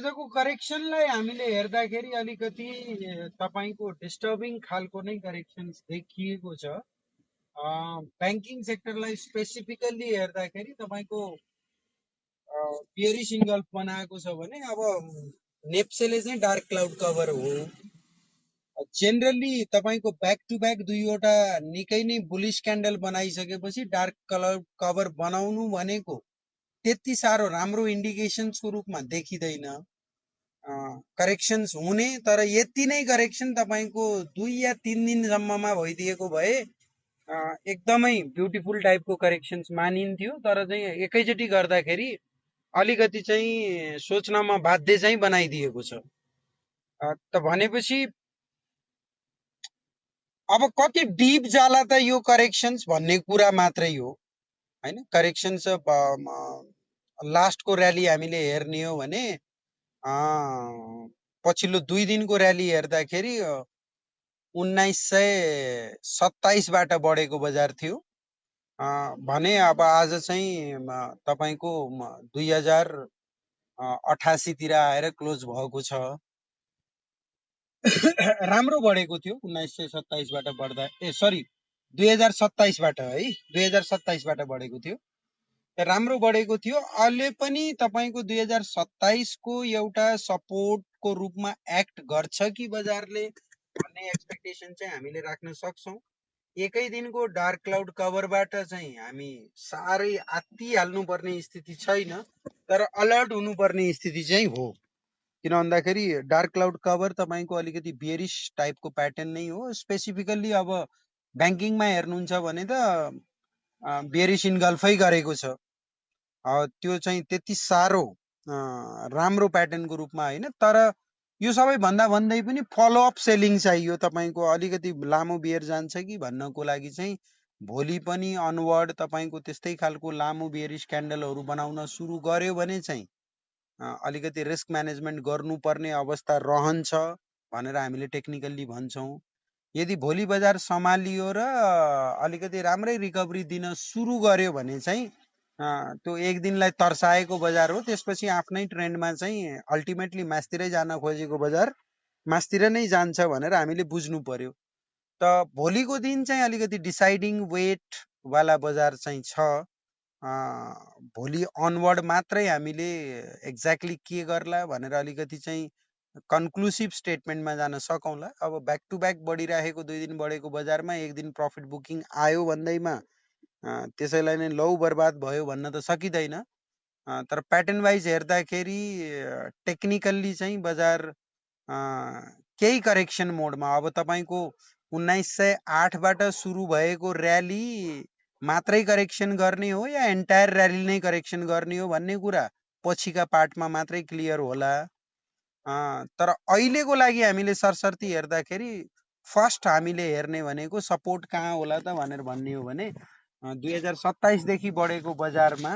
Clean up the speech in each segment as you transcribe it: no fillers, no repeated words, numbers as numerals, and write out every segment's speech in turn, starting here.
आजको करेक्सनलाई हामीले हेर्दाखेरि अलिकति तपाईँको डिस्टर्बिङ खालको नै करेक्सन्स देखिएको छ। ब्याङ्किङ सेक्टरलाई स्पेसिफिकल्ली हेर्दाखेरि तपाईँको बियरिस इन्गल्फ बनाएको छ भने अब नेप्सेले चाहिँ डार्क क्लाउड कभर हो। जेनरली तपाईँको ब्याक टु ब्याक दुईवटा निकै नै बुलिस क्यान्डल बनाइसकेपछि डार्क क्लाउड कभर बनाउनु भनेको त्यति साह्रो राम्रो इन्डिकेसन्सको रूपमा देखिँदैन। करेक्सन्स हुने, तर यति नै करेक्सन तपाईँको 2 या 3 दिनसम्ममा भइदिएको भए एकदमै ब्युटिफुल टाइपको करेक्सन्स मानिन्थ्यो। तर चाहिँ एकैचोटि गर्दाखेरि अलिकति चाहिँ सोच्नमा बाध्य चाहिँ बनाइदिएको छ। त भनेपछि अब कति डिप जाला त यो करेक्सन्स भन्ने कुरा मात्रै हो हैन। करेक्सन्स लास्टको र्याली हामीले हेर्ने हो भने पछिल्लो 2 दिनको र्याली हेर्दाखेरि 1927 बाट बढेको बजार थियो भने अब आज चाहिँ तपाईको 2088 तिर आएर क्लोज भएको छ। राम्रो बढेको थियो 1927 बाट बढ्दा, सरी 2027 बाट है, 2027 बाट बढेको थियो, राम्रो बढेको थियो। अहिले पनि तपाईको 2027 को एउटा सपोर्टको रूपमा एक्ट गर्छ कि बजारले भन्ने एक्सपेक्टेसन चाहिँ हामीले राख्न सक्छौं। एकै दिनको डार्क क्लाउड कभरबाट चाहिँ हामी साह्रै आत्तिहाल्नु पर्ने स्थिति छैन, तर अलर्ट हुनुपर्ने स्थिति चाहिँ हो। किन भन्दाखेरि डार्क क्लाउड कभर तपाईको अलिकति बियरिश टाइपको प्याटर्न नै हो। स्पेसिफिकल्ली अब ब्याङ्किङमा हेर्नुहुन्छ भने त बियरिश इन्गल्फै गरेको छ। त्यो चाहिँ त्यति साह्रो राम्रो प्याटर्नको रूपमा होइन, तर यो सबै भन्दा भन्दै पनि फलोअप सेलिङ चाहियो। तपाईँको अलिकति लामो बियर जान्छ कि भन्नको लागि चाहिँ भोलि पनि अनवर्ड तपाईँको त्यस्तै खालको लामो बियरिश क्यान्डलहरू बनाउन सुरु गर्यो भने चाहिँ अलिकति रिस्क म्यानेजमेन्ट गर्नुपर्ने अवस्था रहन्छ भनेर हामीले टेक्निकल्ली भन्छौँ। यदि भोलि बजार सम्हालियो र अलिकति राम्रै रिकभरी दिन सुरु गर्यो भने चाहिँ त्यो एक दिनलाई तर्साएको बजार हो। त्यसपछि आफ्नै ट्रेन्डमा चाहिँ अल्टिमेटली मास्तिरै जान खोजेको बजार मास्तिर नै जान्छ भनेर हामीले बुझ्नु पर्यो। त भोलिको दिन चाहिँ अलिकति डिसाइडिङ वेट वाला बजार चाहिँ छ। भोलि अनवर्ड मात्रै हामीले एक्ज्याक्टली के गर्ला भनेर अलिकति चाहिँ कन्क्लुसिभ स्टेटमेन्टमा जान सकौँला। अब ब्याक टु ब्याक बढिरहेको 2 दिन बढेको बजारमा एक दिन प्रफिट बुकिङ आयो भन्दैमा त्यसैलाई नै लौ बर्बाद भयो भन्न त सकिँदैन। तर प्याटर्न वाइज हेर्दाखेरि टेक्निकल्ली चाहिँ बजार केही करेक्सन मोडमा, अब तपाईँको 1908 बाट सुरु भएको र्याली मात्रै करेक्सन गर्ने हो या एन्टायर र्याली नै करेक्सन गर्ने हो भन्ने कुरा पछिका पार्टमा मात्रै क्लियर होला। तर अहिलेको लागि हामीले सरसर्ती हेर्दाखेरि फर्स्ट हामीले हेर्ने भनेको सपोर्ट कहाँ होला त भनेर भन्ने हो भने 2027 देखि बढेको बजारमा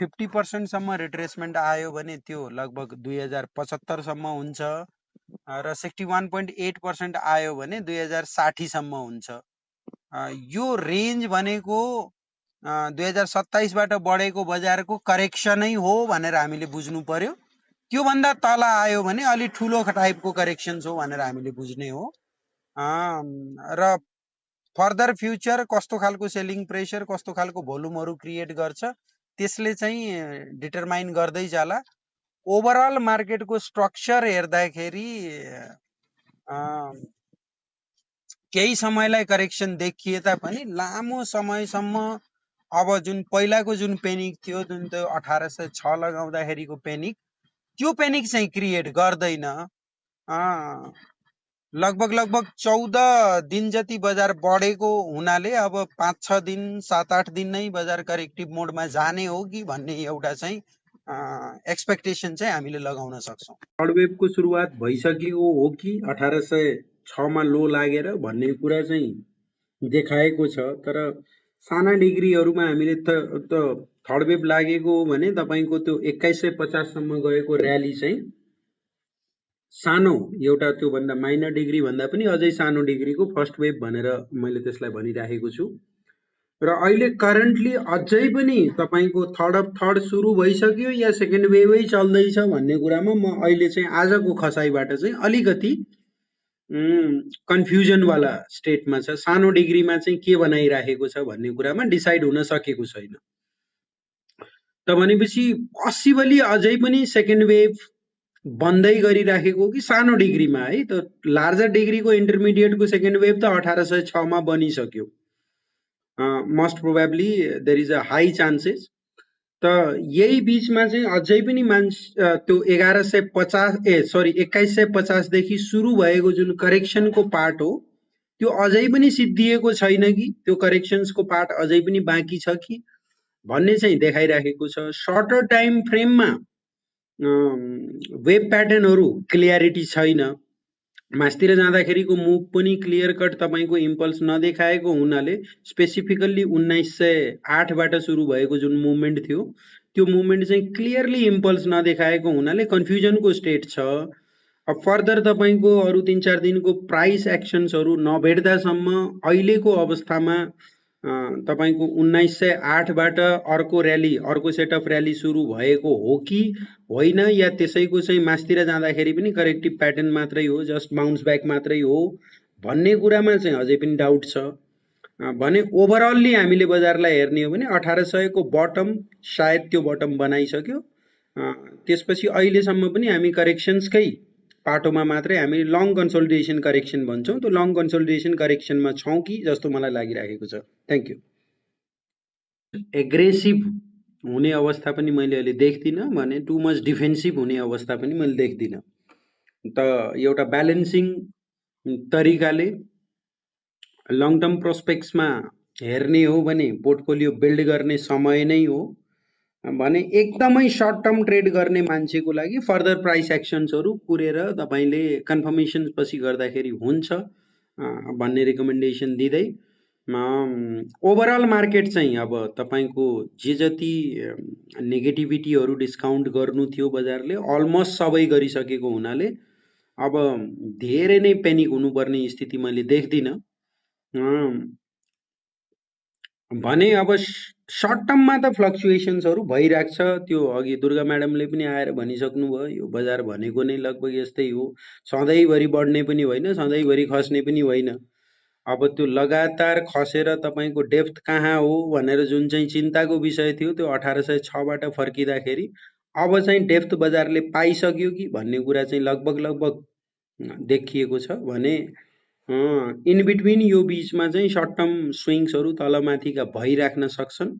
50% सम्म रिट्रेसमेन्ट आयो भने त्यो लगभग 2075 सम्म हुन्छ र 61.8% आयो भने 2060 सम्म हुन्छ। यो रेन्ज भनेको 2027 बाट बढेको बजारको करेक्सनै हो भनेर हामीले बुझ्नु पर्यो। त्यो भन्दा तल आयो भने अलि ठुलो टाइपको करेक्सन्स हो भनेर हामीले बुझ्ने हो। र फर्दर फ्युचर कस्तो खालको सेलिङ प्रेसर, कस्तो खालको भोल्युमहरू क्रिएट गर्छ त्यसले चाहिँ डिटरमाइन गर्दै जाला। ओभरअल मार्केटको स्ट्रक्चर हेर्दाखेरि केही समयलाई करेक्सन देखिए तापनि लामो समयसम्म अब जुन पहिलाको जुन पेनिक थियो, जुन त्यो 1806 लगाउँदाखेरिको पेनिक, त्यो पेनिक चाहिँ क्रिएट गर्दैन। लगभग 14 दिन जति बजार बढेको हुनाले अब 5-6 दिन 7-8 दिन नै बजार करेक्टिभ मोडमा जाने हो कि भन्ने एउटा चाहिँ एक्सपेक्टेसन चाहिँ हामीले लगाउन सक्छौँ। थर्ड वेभको सुरुवात भइसकेको हो कि 1806 मा लो लागेर भन्ने कुरा चाहिँ देखाएको छ। तर साना डिग्रीहरूमा हामीले त थर्ड वेभ लागेको हो भने तपाईको त्यो 2150 सम्म गएको र्याली चाहिँ सानो एउटा त्यो भन्दा माइनर डिग्री भन्दा पनि अझै सानो डिग्रीको फर्स्ट वेभ भनेर मैले त्यसलाई भनिराखेको छु। र अहिले करेन्टली अझै पनि तपाईँको थर्ड सुरु भइसक्यो या सेकेन्ड वेभै चल्दैछ भन्ने कुरामा म अहिले चाहिँ आजको खसाइबाट चाहिँ अलिकति कन्फ्युजनवाला स्टेटमा छ। सानो डिग्रीमा चाहिँ के बनाइराखेको छ भन्ने कुरामा डिसाइड हुन सकेको छैन। त भनेपछि पसिबली अझै पनि सेकेन्ड वेभ बन्दै गरिराखेको कि सानो डिग्रीमा है त लार्जर डिग्रीको इन्टरमिडिएटको सेकेन्ड वेभ त 1806 मा बनिसक्यो। Most probably there is a high chances. त यही बिचमा चाहिँ अझै पनि त्यो 2150 देखि सुरु भएको जुन करेक्सनको पार्ट हो त्यो अझै पनि सिद्धिएको छैन कि त्यो करेक्सन्सको पार्ट अझै पनि बाँकी छ कि भन्ने चाहिँ देखाइराखेको छ। सर्टर टाइम फ्रेममा वेब प्याटर्नहरू क्लियरिटी छैन। मास्तिर जाँदाखेरिको मुभ पनि क्लियर कट तपाईँको इम्पल्स नदेखाएको हुनाले स्पेसिफिकल्ली 1908बाट सुरु भएको जुन मुभमेन्ट थियो त्यो मुभमेन्ट चाहिँ क्लियरली इम्पल्स नदेखाएको हुनाले कन्फ्युजनको स्टेट छ। अब फर्दर तपाईँको अरू 3-4 दिनको प्राइस एक्सन्सहरू नभेट्दासम्म अहिलेको अवस्थामा तपाईँको 1908बाट अर्को र्याली अर्को सेट अफ र्याली सुरु भएको हो कि होइन या त्यसैको चाहिँ मास्तिर जाँदाखेरि पनि करेक्टिभ प्याटर्न मात्रै हो, जस्ट बााउन्स ब्याक मात्रै हो भन्ने कुरामा चाहिँ अझै पनि डाउट छ। भने ओभरअल्ली हामीले बजारलाई हेर्ने हो भने 1800 को बटम सायद त्यो बटम बनाइसक्यो। त्यसपछि अहिलेसम्म पनि हामी करेक्सन्सकै पाटोमा मात्रै हामी लङ कन्सोलिडेसन करेक्सन भन्छौँ, त्यो लङ कन्सोलिडेसन करेक्सनमा छौँ कि जस्तो मलाई लागिरहेको छ। Thank you. एग्रेसिभ हुने अवस्था पनि मैले अहिले देख्दिनँ भने टु मच डिफेन्सिभ हुने अवस्था पनि मैले देख्दिनँ। त एउटा ब्यालेन्सिङ तरिकाले लङ टर्म प्रोस्पेक्ट्समा हेर्ने हो भने पोर्टफोलियो बिल्ड गर्ने समय नै हो भने एकदमै सर्ट टर्म ट्रेड गर्ने मान्छेको लागि फर्दर प्राइस एक्सन्सहरू कुरेर तपाईँले कन्फर्मेसन पछि गर्दाखेरि हुन्छ भन्ने रिकमेन्डेसन दिँदै ओभरअल मार्केट चाहिँ अब तपाईँको जे जति नेगेटिभिटीहरू डिस्काउन्ट गर्नु थियो बजारले अलमोस्ट सबै गरिसकेको हुनाले अब धेरै नै पेनिक हुनुपर्ने स्थिति मैले देख्दिनँ। भने अब सर्ट टर्ममा त फ्लक्चुएसन्सहरू भइरहेको छ। त्यो अघि दुर्गा म्याडमले पनि आएर भनिसक्नुभयो, यो बजार भनेको नै लगभग यस्तै हो, सधैँभरि बढ्ने पनि होइन सधैँभरि खस्ने पनि होइन। अब त्यो लगातार खसेर तपाईँको डेप्थ कहाँ हो भनेर जुन चाहिँ चिन्ताको विषय थियो त्यो 1806बाट फर्किँदाखेरि अब चाहिँ डेप्थ बजारले पाइसक्यो कि भन्ने कुरा चाहिँ लगभग देखिएको छ। भने इन बिट्विन यो बिचमा चाहिँ सर्ट टर्म स्विङ्सहरू तलमाथिका भइराख्न सक्छन्।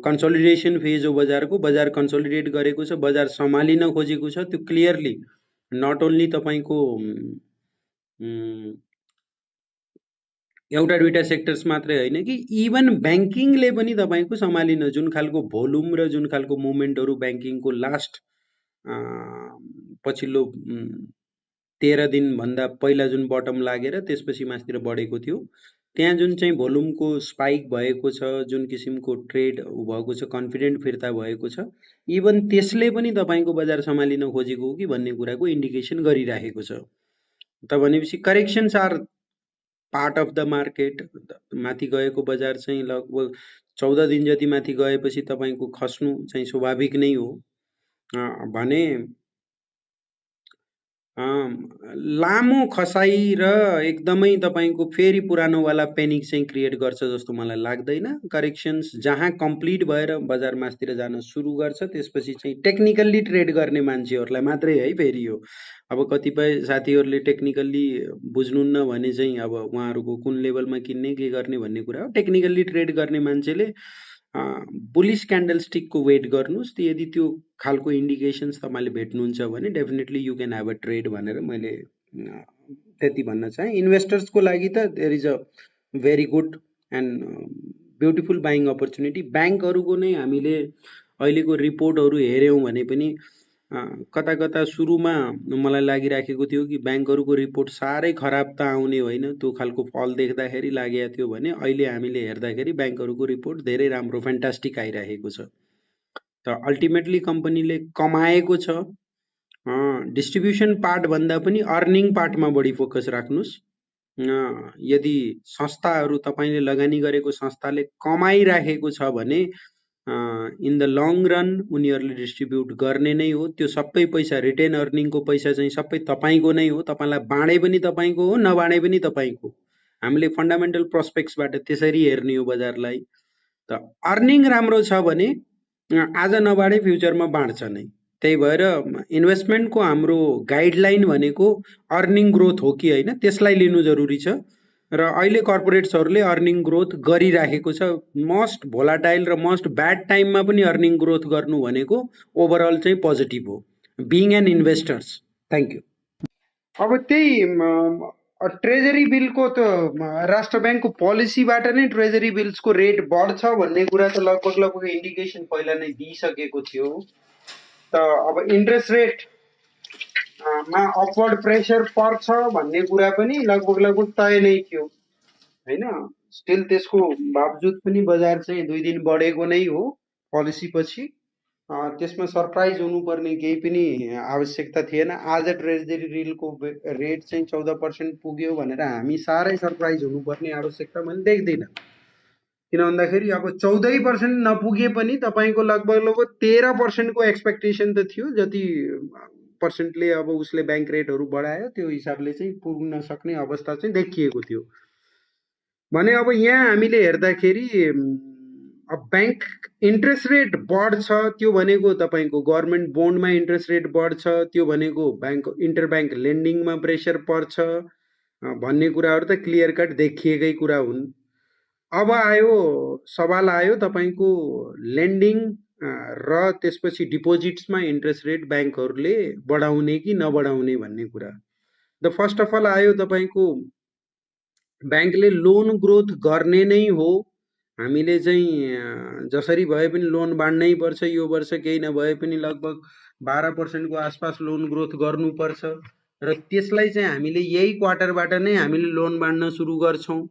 कन्सोलिडेसन फेज हो बजारको, बजार कन्सोलिडेट गरेको छ, बजार सम्हालिन खोजेको छ। त्यो क्लियरली नट ओन्ली तपाईँको एउटा दुईटा सेक्टर्स मात्रै होइन कि इभन ब्याङ्किङले पनि तपाईँको सम्हालिन जुन खालको भोल्युम र जुन खालको मुभमेन्टहरू ब्याङ्किङको लास्ट पछिल्लो 13 दिनभन्दा पहिला जुन बटम लागेर त्यसपछि मास्तिर बढेको थियो त्यहाँ जुन चाहिँ भोल्युमको स्पाइक भएको छ, जुन किसिमको ट्रेड भएको छ, कन्फिडेन्ट फिर्ता भएको छ, इभन त्यसले पनि तपाईँको बजार सम्हालिन खोजेको हो कि भन्ने कुराको इन्डिकेसन गरिराखेको छ। त भनेपछि corrections are part of the market. माथि गएको बजार चाहिँ लगभग 14 दिन जति माथि गएपछि तपाईँको खस्नु चाहिँ स्वाभाविक नै हो। भने लामो खसाइ र एकदमै तपाईँको फेरि पुरानोवाला पेनिक चाहिँ क्रिएट गर्छ जस्तो मलाई लाग्दैन। करेक्सन्स जहाँ कम्प्लिट भएर बजार मास्तिर जान सुरु गर्छ त्यसपछि चाहिँ टेक्निकल्ली ट्रेड गर्ने मान्छेहरूलाई मात्रै है फेरि हो। अब कतिपय साथीहरूले टेक्निकल्ली बुझ्नुहुन्न भने चाहिँ अब उहाँहरूको कुन लेभलमा किन्ने के गर्ने भन्ने कुरा हो। टेक्निकल्ली ट्रेड गर्ने मान्छेले बुलिस क्यान्डलस्टिकको वेट गर्नुहोस्। यदि त्यो खालको इन्डिकेसन्स तपाईँले भेट्नुहुन्छ भने definitely you can have a trade भनेर मैले त्यति भन्न चाहेँ। इन्भेस्टर्सको लागि त there is a very good and beautiful buying opportunity. ब्याङ्कहरूको नै हामीले अहिलेको रिपोर्टहरू हेऱ्यौँ भने पनि कता कता सुरुमा मलाई लागिराखेको थियो कि ब्याङ्कहरूको रिपोर्ट साह्रै खराब त आउने होइन, त्यो खालको फल देख्दाखेरि लागेको थियो भने अहिले हामीले हेर्दाखेरि ब्याङ्कहरूको रिपोर्ट धेरै राम्रो फ्यान्टास्टिक आइरहेको छ। त अल्टिमेटली कम्पनीले कमाएको छ। डिस्ट्रिब्युसन पार्ट भन्दा पनि अर्निङ पार्टमा बढी फोकस राख्नुहोस्। यदि संस्थाहरू तपाईले लगानी गरेको संस्थाले कमाइराखेको छ भने इन द लङ रन उनीहरूले डिस्ट्रिब्युट गर्ने नै हो। त्यो सबै पैसा रिटेन अर्निङको पैसा चाहिँ सबै तपाईँको नै हो। तपाईँलाई बाँडे पनि तपाईँको हो, नबाँडे पनि तपाईँको। हामीले फन्डामेन्टल प्रोस्पेक्ट्सबाट त्यसरी हेर्ने हो बजारलाई। त अर्निङ राम्रो छ भने आज नबाँडे फ्युचरमा बाँड्छ नै। त्यही भएर इन्भेस्टमेन्टको हाम्रो गाइडलाइन भनेको अर्निङ ग्रोथ हो कि होइन त्यसलाई लिनु जरुरी छ। र अहिले कर्पोरेट्सहरूले अर्निङ ग्रोथ गरिराखेको छ। मोस्ट भोलाटाइल र मोस्ट ब्याड टाइममा पनि अर्निङ ग्रोथ गर्नु भनेको ओभरअल चाहिँ पोजिटिभ हो being an investors. Thank you. अब त्यही ट्रेजरी बिलको त राष्ट्र ब्याङ्कको पोलिसीबाट नै ट्रेजरी बिल्सको रेट बढ्छ भन्ने कुरा त लगभग इन्डिकेसन पहिला नै दिइसकेको थियो। त अब इन्ट्रेस्ट रेट मा अपवर्ड प्रेसर पर्छ भन्ने कुरा पनि लगभग तय नै थियो हैन। स्टिल त्यसको बावजुद पनि बजार चाहिँ 2 दिन बढेको नै हो पोलिसी पछि। त्यसमा सरप्राइज हुनुपर्ने केही पनि आवश्यकता थिएन। आज ट्रेजरी बिलको रेट चाहिँ 14% पुग्यो भनेर हामी साह्रै सरप्राइज हुनुपर्ने आवश्यकता मैले देख्दिनँ। किन भन्दाखेरि अब 14% नपुगे पनि तपाईँको लगभग 13% को एक्सपेक्टेसन त थियो। जति पर्सेन्टले अब उसले ब्याङ्क रेटहरू बढायो त्यो हिसाबले चाहिँ पुग्न सक्ने अवस्था चाहिँ देखिएको थियो भने अब यहाँ हामीले हेर्दाखेरि अब ब्याङ्क इन्ट्रेस्ट रेट बढ्छ त्यो भनेको तपाईँको गभर्मेन्ट बोन्डमा इन्ट्रेस्ट रेट बढ्छ, त्यो भनेको ब्याङ्क इन्टरब्याङ्क लेन्डिङमा प्रेसर पर्छ भन्ने कुराहरू त क्लियर कट देखिएकै कुरा हुन्। अब आयो सवाल आयो तपाईँको लेन्डिङ र त्यसपछि डिपोजिट्समा इन्ट्रेस्ट रेट ब्याङ्कहरूले बढाउने कि नबढाउने भन्ने कुरा। द फर्स्ट अफ अल आयो तपाईँको ब्याङ्कले लोन ग्रोथ गर्ने नै हो। हामीले चाहिँ जसरी भए पनि लोन बाँड्नै पर्छ। यो वर्ष केही नभए पनि लगभग 12% को आसपास लोन ग्रोथ गर्नुपर्छ र त्यसलाई चाहिँ हामीले यही क्वार्टरबाट नै हामीले लोन बाँड्न सुरु गर्छौँ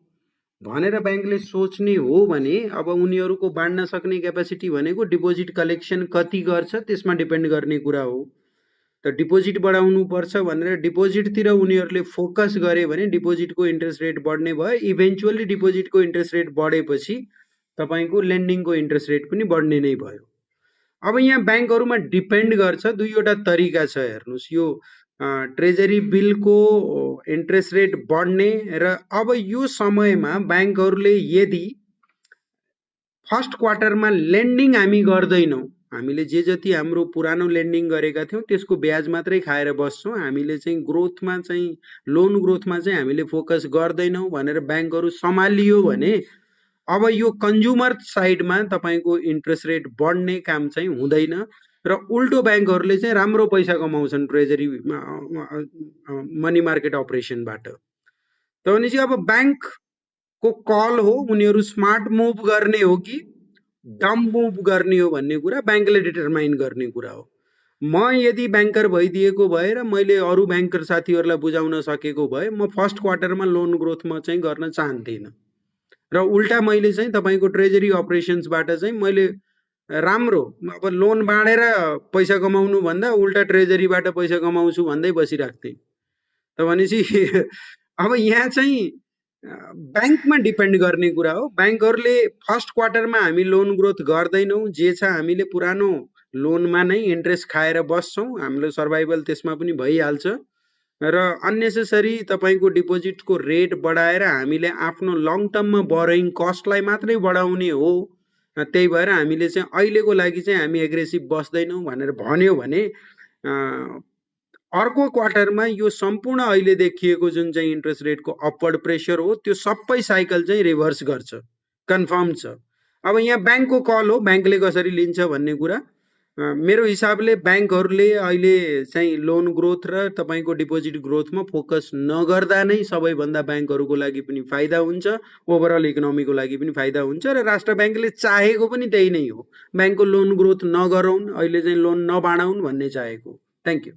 भनेर ब्याङ्कले सोच्ने हो भने अब उनीहरूको बाँड्न सक्ने क्यापेसिटी भनेको डिपोजिट कलेक्सन कति गर्छ त्यसमा डिपेन्ड गर्ने कुरा हो। त डिपोजिट बढाउनु पर्छ भनेर डिपोजिटतिर उनीहरूले फोकस गरे भने डिपोजिटको इन्ट्रेस्ट रेट बढ्ने भयो। इभेन्चुअली डिपोजिटको इन्ट्रेस्ट रेट बढेपछि तपाईँको लेन्डिङको इन्ट्रेस्ट रेट पनि बढ्ने नै भयो। अब यहाँ ब्याङ्कहरूमा डिपेन्ड गर्छ। दुईवटा तरिका छ हेर्नुहोस्। यो ट्रेजरी बिलको इन्ट्रेस्ट रेट बढ्ने र अब यो समयमा ब्याङ्कहरूले यदि फर्स्ट क्वार्टरमा लेन्डिङ हामी गर्दैनौँ, हामीले जे जति हाम्रो पुरानो लेन्डिङ गरेका थियौँ त्यसको ब्याज मात्रै खाएर बस्छौँ, हामीले चाहिँ ग्रोथमा चाहिँ लोन ग्रोथमा चाहिँ हामीले फोकस गर्दैनौँ भनेर ब्याङ्कहरू सम्हालियो भने अब यो कन्ज्युमर साइडमा तपाईँको इन्ट्रेस्ट रेट बढ्ने काम चाहिँ हुँदैन र उल्टो ब्याङ्कहरूले चाहिँ राम्रो पैसा कमाउँछन् ट्रेजरी मनी मार्केट अपरेसनबाट। त भनेपछि अब ब्याङ्कको कल हो, उनीहरू स्मार्ट मुभ गर्ने हो कि डम मुभ गर्ने हो भन्ने कुरा ब्याङ्कले डिटरमाइन गर्ने कुरा हो। म यदि ब्याङ्कर भइदिएको भए र मैले अरू ब्याङ्कर साथीहरूलाई बुझाउन सकेको भए म फर्स्ट क्वार्टरमा लोन ग्रोथमा चाहिँ गर्न चाहन्थिनँ र उल्टा मैले चाहिँ तपाईँको ट्रेजरी अपरेसन्सबाट चाहिँ मैले राम्रो अब लोन बाँडेर पैसा कमाउनु भन्दा उल्टा ट्रेजरीबाट पैसा कमाउँछु भन्दै बसिरहेको थिएँ। त भनेपछि अब यहाँ चाहिँ ब्याङ्कमा डिपेन्ड गर्ने कुरा हो। ब्याङ्कहरूले फर्स्ट क्वार्टरमा हामी लोन ग्रोथ गर्दैनौँ, जे छ हामीले पुरानो लोनमा नै इन्ट्रेस्ट खाएर बस्छौँ, हाम्रो सर्भाइभल त्यसमा पनि भइहाल्छ र अननेसेसरी तपाईँको डिपोजिटको रेट बढाएर हामीले आफ्नो लङ टर्ममा बोरोइङ कस्टलाई मात्रै बढाउने हो। त्यही भएर हामीले चाहिँ अहिलेको लागि चाहिँ हामी एग्रेसिभ बस्दैनौँ भनेर भन्यो भने अर्को क्वार्टरमा यो सम्पूर्ण अहिले देखिएको जुन चाहिँ इन्ट्रेस्ट रेटको अपवर्ड प्रेसर हो त्यो सबै साइकल चाहिँ रिभर्स गर्छ, कन्फर्म छ। अब यहाँ ब्याङ्कको कल हो, ब्याङ्कले कसरी लिन्छ भन्ने कुरा। मेरो हिसाबले ब्याङ्कहरूले अहिले चाहिँ लोन ग्रोथ र तपाईँको डिपोजिट ग्रोथमा फोकस नगर्दा नै सबैभन्दा ब्याङ्कहरूको लागि पनि फाइदा हुन्छ, ओभरअल इकोनोमीको लागि पनि फाइदा हुन्छ र राष्ट्र ब्याङ्कले चाहेको पनि त्यही नै हो, ब्याङ्कको लोन ग्रोथ नगराउन्, अहिले चाहिँ लोन नबाँडाउन् भन्ने चाहेको। Thank you.